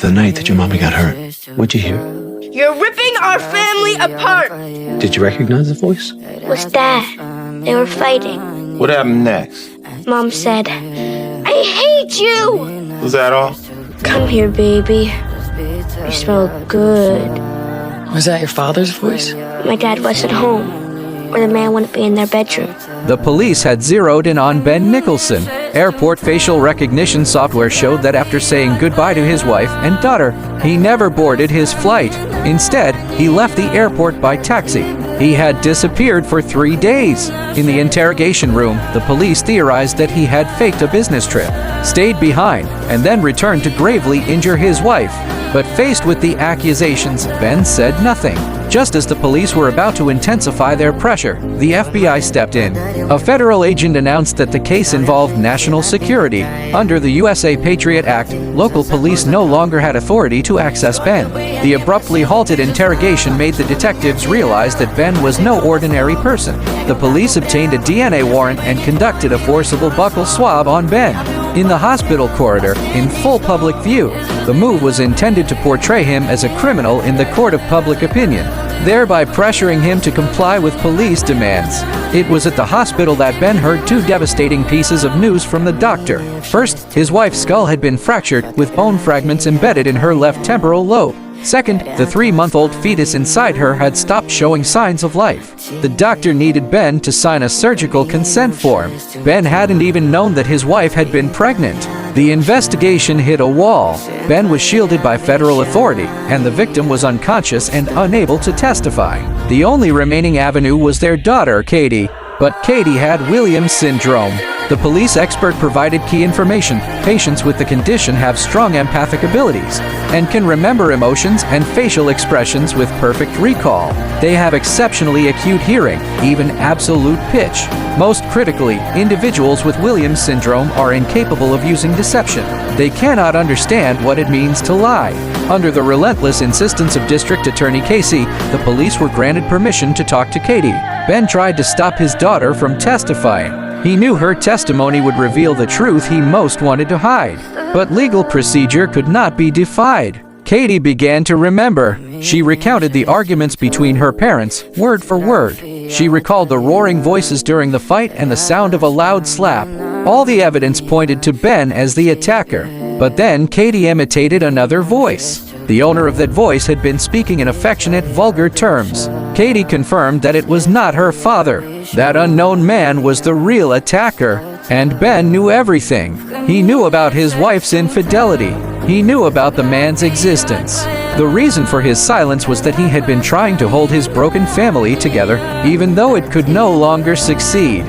The night that your mommy got hurt, what'd you hear? You're ripping our family apart! Did you recognize the voice? It was Dad. They were fighting. What happened next? Mom said, "I hate you!" Was that all? Come here, baby. You smell good. Was that your father's voice? My dad wasn't home, or the man wouldn't be in their bedroom. The police had zeroed in on Ben Nicholson. Airport facial recognition software showed that after saying goodbye to his wife and daughter, he never boarded his flight. Instead, he left the airport by taxi. He had disappeared for 3 days. In the interrogation room, the police theorized that he had faked a business trip, stayed behind, and then returned to gravely injure his wife. But faced with the accusations, Ben said nothing. Just as the police were about to intensify their pressure, the FBI stepped in. A federal agent announced that the case involved national security. Under the USA Patriot Act, local police no longer had authority to access Ben. The abruptly halted interrogation made the detectives realize that Ben was no ordinary person. The police obtained a DNA warrant and conducted a forcible buccal swab on Ben in the hospital corridor in full public view. The move was intended to portray him as a criminal in the court of public opinion, thereby pressuring him to comply with police demands. It was at the hospital that Ben heard 2 devastating pieces of news from the doctor. First, his wife's skull had been fractured, with bone fragments embedded in her left temporal lobe. Second, the 3-month-old fetus inside her had stopped showing signs of life. The doctor needed Ben to sign a surgical consent form. Ben hadn't even known that his wife had been pregnant. The investigation hit a wall. Ben was shielded by federal authority, and the victim was unconscious and unable to testify. The only remaining avenue was their daughter, Katie. But Katie had Williams syndrome. The police expert provided key information. Patients with the condition have strong empathic abilities and can remember emotions and facial expressions with perfect recall. They have exceptionally acute hearing, even absolute pitch. Most critically, individuals with Williams syndrome are incapable of using deception. They cannot understand what it means to lie. Under the relentless insistence of District Attorney Casey, the police were granted permission to talk to Katie. Ben tried to stop his daughter from testifying. He knew her testimony would reveal the truth he most wanted to hide. But legal procedure could not be defied. Katie began to remember. She recounted the arguments between her parents, word for word. She recalled the roaring voices during the fight and the sound of a loud slap. All the evidence pointed to Ben as the attacker. But then Katie imitated another voice. The owner of that voice had been speaking in affectionate, vulgar terms. Katie confirmed that it was not her father. That unknown man was the real attacker. And Ben knew everything. He knew about his wife's infidelity. He knew about the man's existence. The reason for his silence was that he had been trying to hold his broken family together, even though it could no longer succeed.